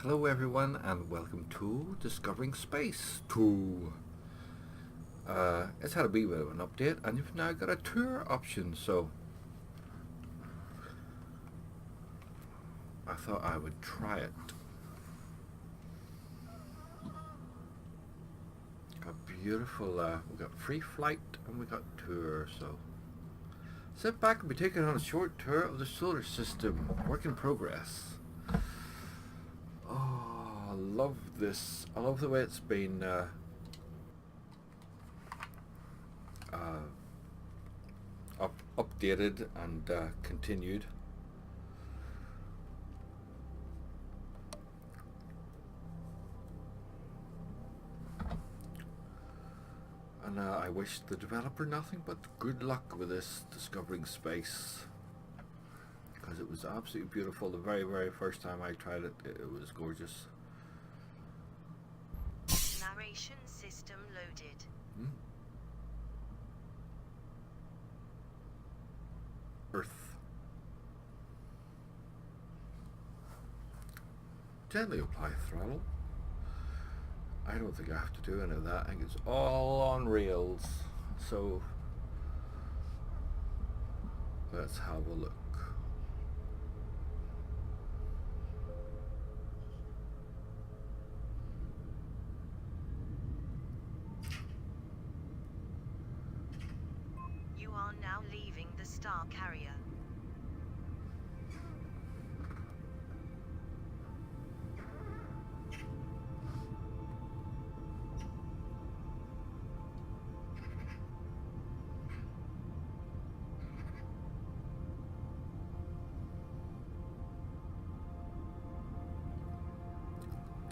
Hello everyone and welcome to Discovering Space 2. It's had a wee bit of an update and you've now got a tour option, so I thought I would try it. Got beautiful, we got free flight and we got tour, so sit back and be taken on a short tour of the solar system. Work in progress. Oh, I love this. I love the way it's been updated and continued. And I wish the developer nothing but good luck with this Discovering Space, because it was absolutely beautiful. The very first time I tried it, it was gorgeous. Narration system loaded. Earth. Gently apply throttle. I don't think I have to do any of that. I think it's all on rails. So let's have a look. You are now leaving the Star Carrier.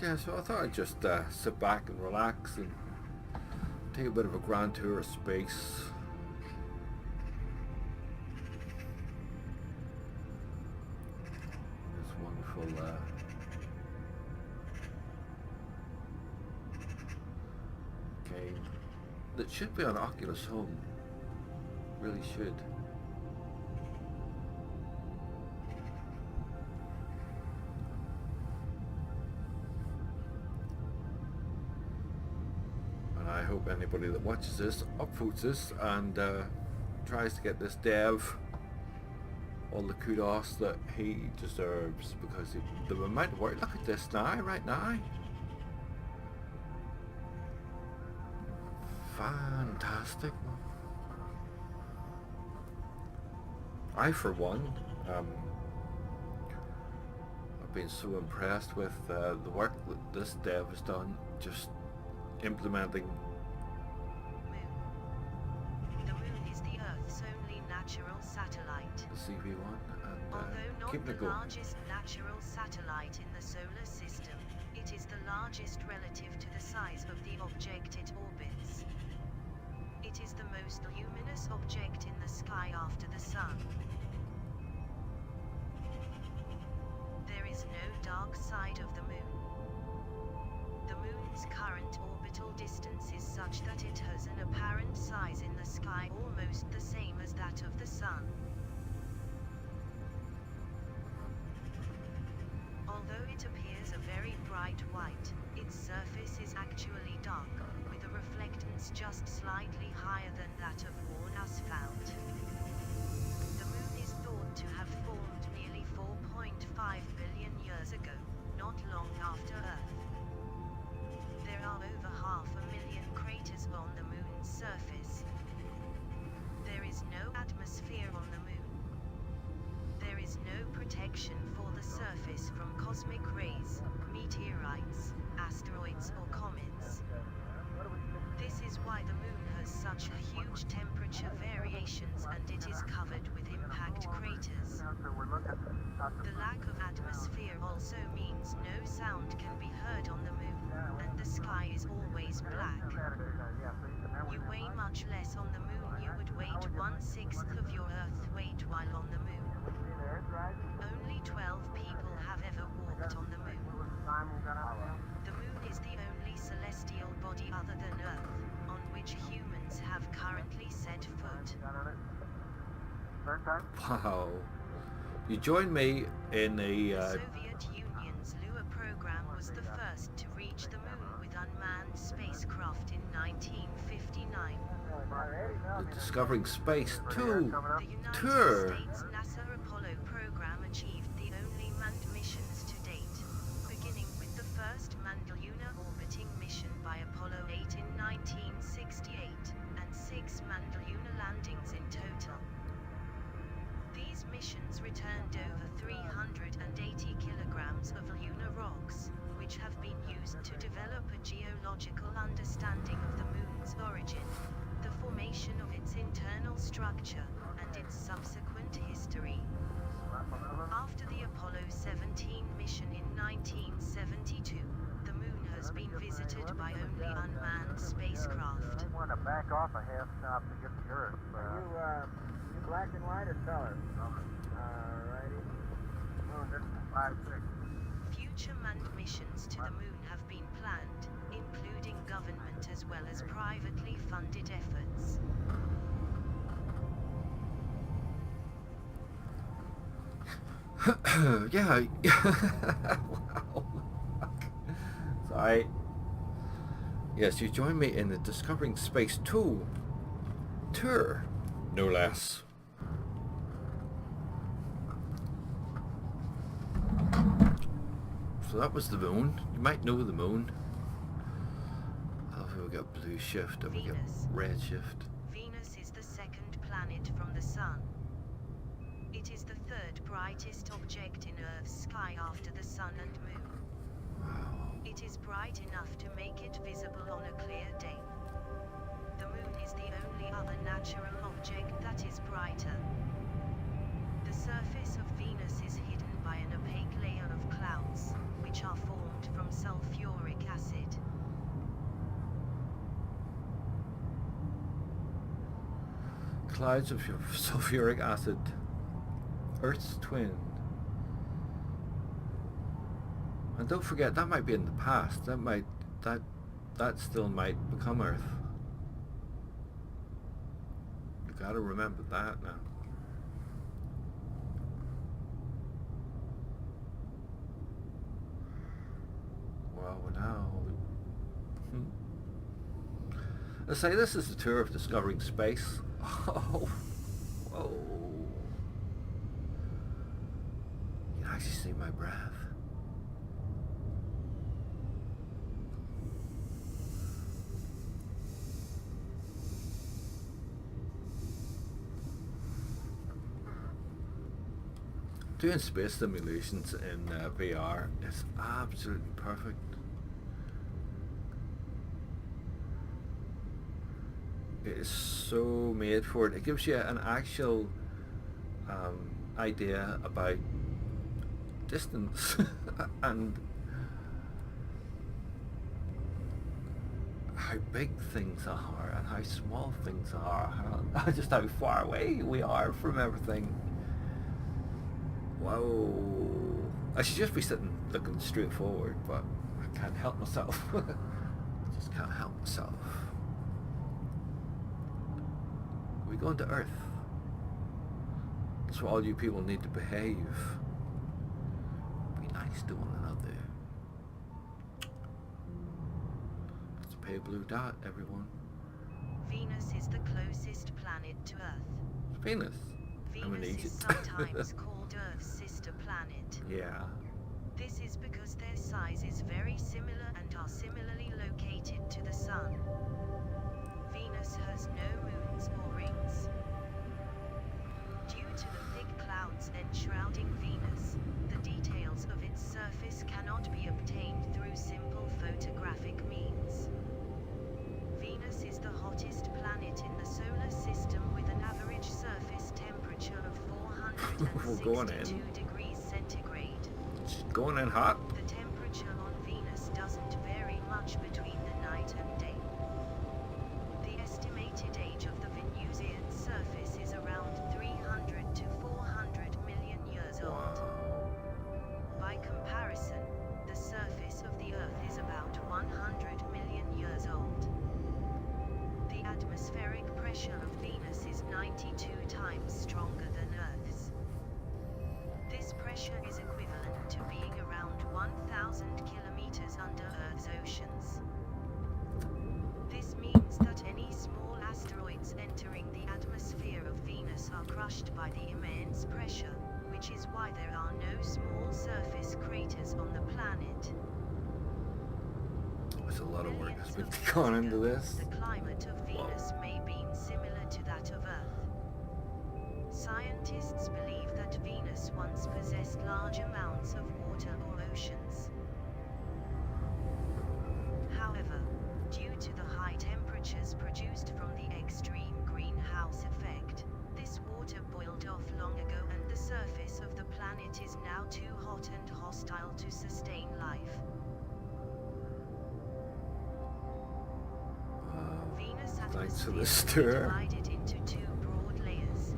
Yeah, so I thought I'd just sit back and relax and take a bit of a grand tour of space. This wonderful game that should be on Oculus Home. Really should. I hope anybody that watches this upvotes this and tries to get this dev all the kudos that he deserves, because the amount of work. Look at this now, right now. Fantastic. I, for one, I've been so impressed with the work that this dev has done, just implementing. The Moon is the Earth's only natural satellite. The CV1 and Although not keeping the it going. largest natural satellite in the solar system, it is the largest relative to the size of the object it orbits. It is the most luminous object in the sky after the Sun. There is no dark side of the Moon. The Moon's current orbital distance is such that it has an apparent size in the sky almost the same as that of the Sun. Although it appears a very bright white, its surface is actually dark, with a reflectance just slightly higher than that of worn asphalt. The Moon is thought to have formed nearly 4.5 billion years ago, not long after Earth. There are over 500,000 craters on the Moon's surface. There is no atmosphere on the Moon. There is no protection for the surface from cosmic rays, meteorites, asteroids or comets. This is why the Moon has such huge temperature variations and it is covered with impact craters. The lack of atmosphere also means no sound can be heard on the Moon, and the sky is always black. You weigh much less on the Moon. You would weight 1/6 of your Earth weight while on the Moon. Only 12 people have ever walked on the Moon. The Moon is the only celestial body other than Earth on which humans have currently set foot. Wow. You join me in a The Soviet Union's Lua program 1959. The Discovering Space 2 The United tour. States NASA Apollo program achieved the only manned missions to date, beginning with the first manned lunar orbiting mission by Apollo 8 in 1968, and 6 manned lunar landings in total. These missions returned over 380 kilograms of lunar rocks, which have been used to develop a geological understanding of the Moon's origin, the formation of its internal structure, and its subsequent history. After the Apollo 17 mission in 1972, the Moon has been visited by only unmanned spacecraft. I want to back off a half stop to get the Earth. You black and white or color? Alrighty. Moon, this is 5-6. Future manned missions to the Moon have been planned, including government as well as privately funded efforts. Yeah. Wow. Sorry. Yes, you join me in the Discovering Space 2 tour, no less. So that was the moon. You might know the moon. I love how we got blue shift and we get Venus. red shift. Venus is the second planet from the Sun. It is the third brightest object in Earth's sky after the Sun and Moon. Wow. It is bright enough to make it visible on a clear day. The Moon is the only other natural object that is brighter. The surface of Venus is hidden by an opaque layer of clouds, which are formed from sulfuric acid. Clouds of sulfuric acid. Earth's twin. And don't forget, that might be in the past. That still might become Earth. You gotta remember that now. Well, now. Let's say this is the tour of Discovering Space. Oh, whoa. You can actually see my breath. Doing space simulations in VR is absolutely perfect. It is so made for it. It gives you an actual idea about distance and how big things are and how small things are, just how far away we are from everything. Whoa. I should just be sitting looking straight forward, but I can't help myself. I just can't help myself. We're going to Earth. That's why all you people need to behave. Be nice to one another. Let's pay a blue dot, everyone. Venus is the closest planet to Earth. Venus. I'm an Venus Egypt. is sometimes called Earth's sister planet. Yeah. This is because their size is very similar and are similarly located to the Sun. Venus has no moons or rings. Due to the thick clouds enshrouding Venus, the details of its surface cannot be obtained through simple photographic means. Venus is the hottest planet in the solar system with an average surface temperature of We're going 462 in. degrees centigrade. It's going in hot. The temperature on Venus doesn't vary much between the night and day. The estimated age of the Venusian surface is around 300 to 400 million years old. Wow. By comparison, the surface of the Earth is about 100 million years old. The atmospheric pressure of Venus is 92 times stronger than Earth's. This pressure is equivalent to being around 1,000 kilometers under Earth's oceans. This means are crushed by the immense pressure, which is why there are no small surface craters on the planet. There's a lot of work that's been Millions of years gone into ago, this. The climate of Wow. Venus may be similar to that of Earth. Scientists believe that Venus once possessed large amounts of water or oceans. However, due to the high temperatures produced from the extreme greenhouse effect, this water boiled off long ago and the surface of the planet is now too hot and hostile to sustain life. Venus' Thanks for the atmosphere stir. is divided into two broad layers.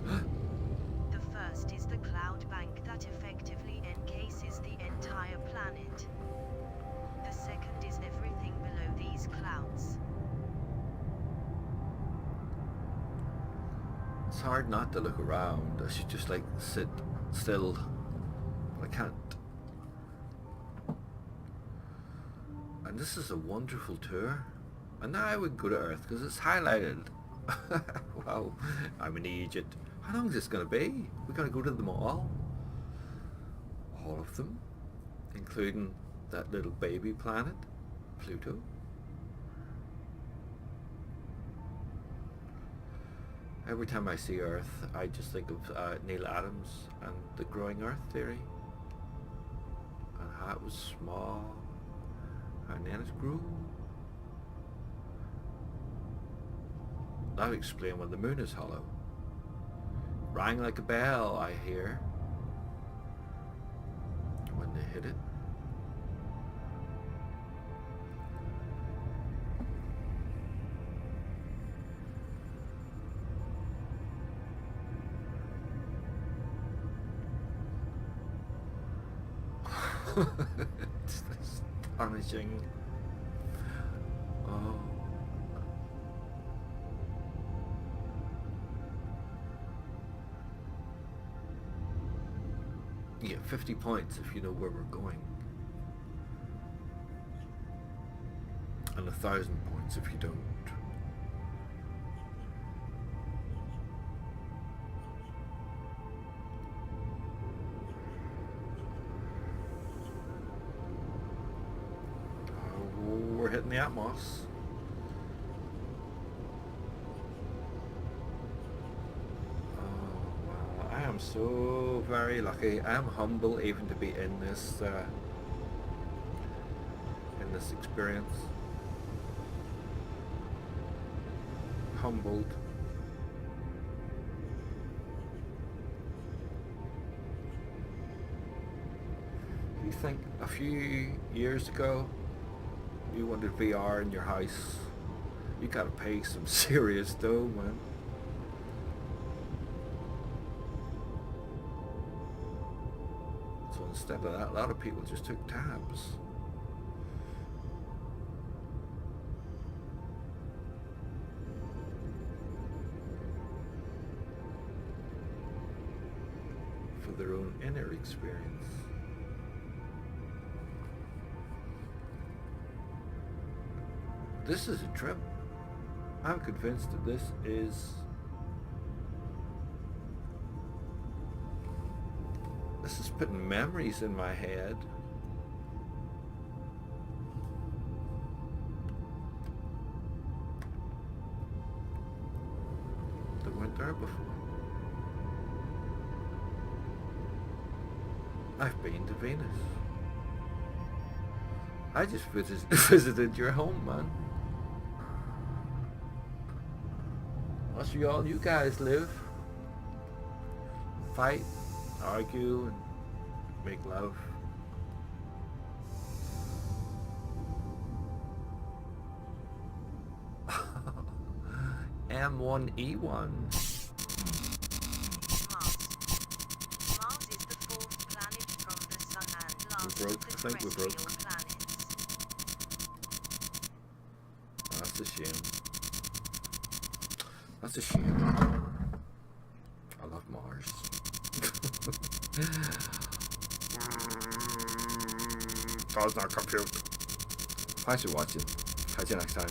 The first is the cloud bank that effectively encases the entire planet. The second is everything below these clouds. It's hard not to look around. I should just like sit still, but I can't. And this is a wonderful tour. And now we can go to Earth because it's highlighted. Wow, I'm in Egypt. How long is this going to be? We're going to go to them all? All of them? Including that little baby planet, Pluto? Every time I see Earth, I just think of Neil Adams and the growing Earth theory. And how it was small, and then it grew. That would explain when the moon is hollow. Rang like a bell, I hear, when they hit it. It's astonishing. Oh. You get 50 points if you know where we're going. And 1,000 points if you don't. We're hitting the Atmos. I am so very lucky. I am humble even to be in this experience. Humbled. You think a few years ago you wanted VR in your house, you gotta pay some serious dough, man. So instead of that, a lot of people just took tabs. For their own inner experience. This is a trip. I'm convinced that this is putting memories in my head. That weren't there before. I've been to Venus. I just visited your home, man. That's where all you guys live. Fight, argue, and make love. M1E1. Mars. Mars is the fourth planet from the Sun and last broke. of the I think we're terrestrial broke. planets. Oh, that's a shame. That's a shame. I love Mars. Does not compute. Thanks for watching. Catch you next time.